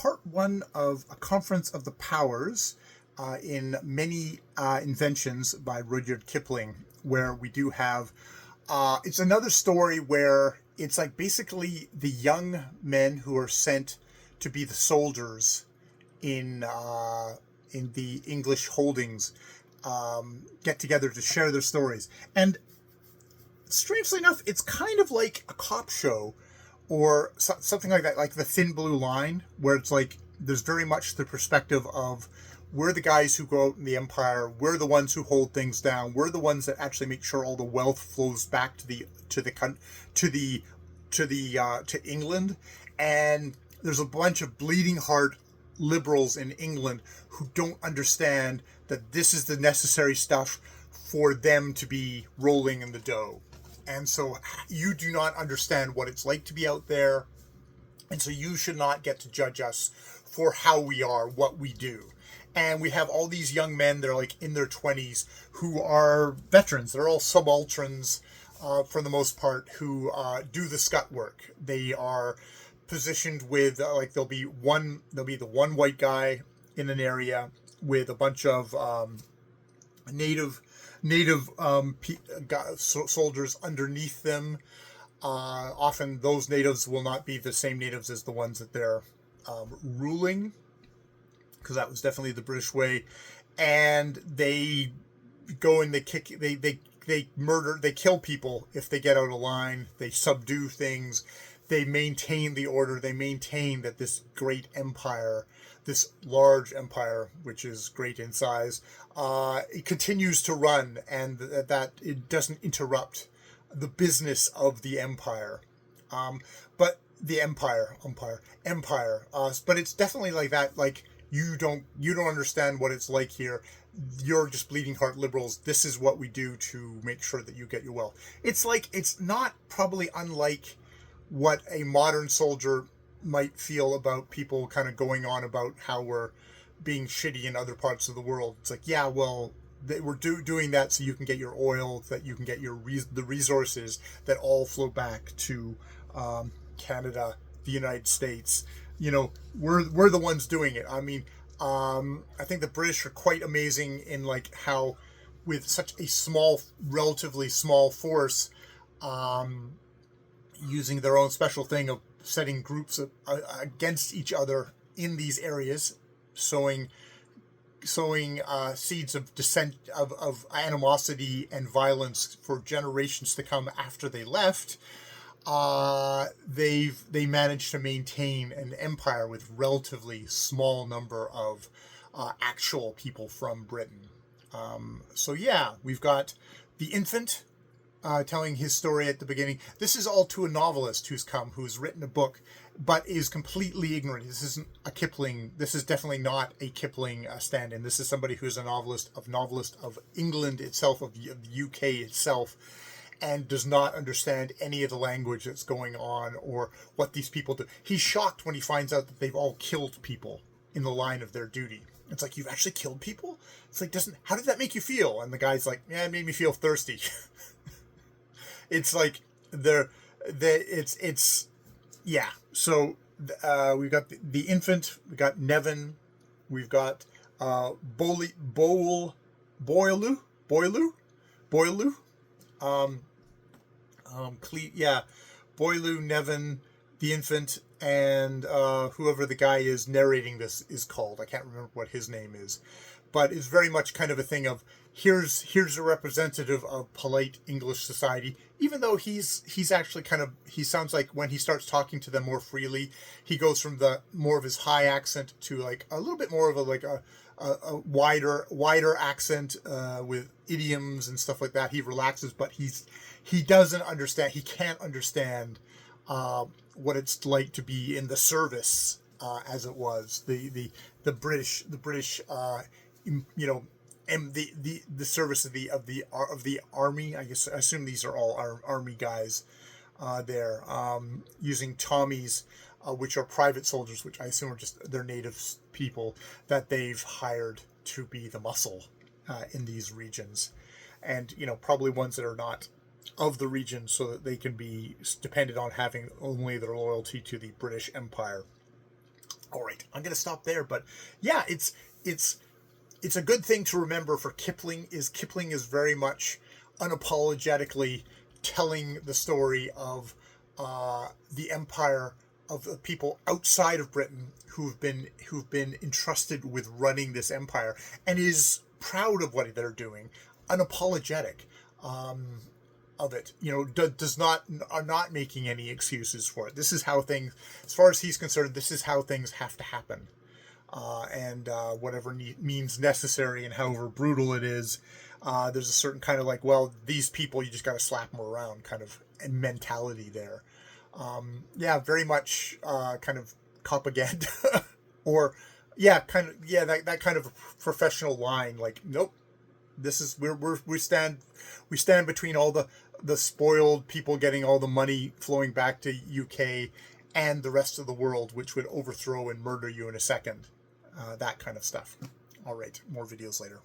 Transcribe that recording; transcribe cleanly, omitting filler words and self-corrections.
part one of a conference of the Pwrs in many inventions by Rudyard Kipling, where we do have, it's another story where it's like basically the young men who are sent to be the soldiers in the English holdings get together to share their stories. And strangely enough, it's kind of like a cop show or something like that, like the Thn Bl Ln, where it's like there's very much the perspective of we're the guys who go out in the empire, we're the ones who hold things down, we're the ones that actually make sure all the wealth flows back to England. And there's a bunch of bleeding heart liberals in England who don't understand that this is the necessary stuff for them to be rolling in the dough. And so you do not understand what it's like to be out there. And so you should not get to judge us for how we are, what we do. And we have all these young men, they're like in their 20s, who are veterans. They're all subalterns for the most part, who do the scut work. They are positioned with like there'll be the one white guy in an area with a bunch of native soldiers underneath them. Often those natives will not be the same natives as the ones that they're ruling, because that was definitely the British way. And they go and they murder, they kill people if they get out of line. They subdue things. They maintain the order. They maintain that this great empire, this large empire, which is great in size, it continues to run, and that it doesn't interrupt the business of the empire. But the empire. But it's definitely like that. Like you don't understand what it's like here. You're just bleeding heart liberals. This is what we do to make sure that you get your wealth. It's like, it's not probably unlike what a modern soldier might feel about people kind of going on about how we're being shitty in other parts of the world. It's like, yeah, well, we're doing that so you can get your oil, that you can get the resources that all flow back to Canada, the United States. You know, we're the ones doing it. I mean, I think the British are quite amazing in like how, with such a relatively small force, using their own special thing of setting groups against each other in these areas, sowing seeds of dissent, of animosity and violence for generations to come after they left. They managed to maintain an empire with relatively small number of actual people from Britain. So yeah, we've got the infant telling his story at the beginning. This is all to a novelist who's written a book, but is completely ignorant. This isn't a Kipling. This is definitely not a Kipling stand-in. This is somebody who's a novelist of England itself, of the UK itself, and does not understand any of the language that's going on or what these people do. He's shocked when he finds out that they've all killed people in the line of their duty. It's like, you've actually killed people? It's like, how did that make you feel? And the guy's like, yeah, it made me feel thirsty. It's like, yeah. So we've got the infant, we've got Nevin, we've got Boilu, Boilu, Nevin, the infant, and whoever the guy is narrating this is called. I can't remember what his name is, but it's very much kind of a thing of, here's a representative of polite English society, even though he's actually he sounds like, when he starts talking to them more freely, he goes from the more of his high accent to like a little bit more of a wider accent with idioms and stuff like that. He relaxes, but he doesn't understand. He can't understand what it's like to be in the service as it was, the British and the service of the army. I assume these are all our army guys there, using Tommies, which are private soldiers, which I assume are just their native people that they've hired to be the muscle in these regions, and probably ones that are not of the region, so that they can be dependent on having only their loyalty to the British Empire. All right, I'm going to stop there. But yeah, it's a good thing to remember for Kipling is very much unapologetically telling the story of the empire of the people outside of Britain who've been entrusted with running this empire, and is proud of what they're doing, unapologetic of it. You know, are not making any excuses for it. This is how things, as far as he's concerned, this is how things have to happen. And whatever means necessary, and however brutal it is, there's a certain kind of like, well, these people, you just got to slap them around kind of mentality there. Yeah, very much kind of propaganda, or that kind of professional line. Like, nope, this is we stand between all the spoiled people getting all the money flowing back to UK and the rest of the world, which would overthrow and murder you in a second. That kind of stuff. All right, more videos later.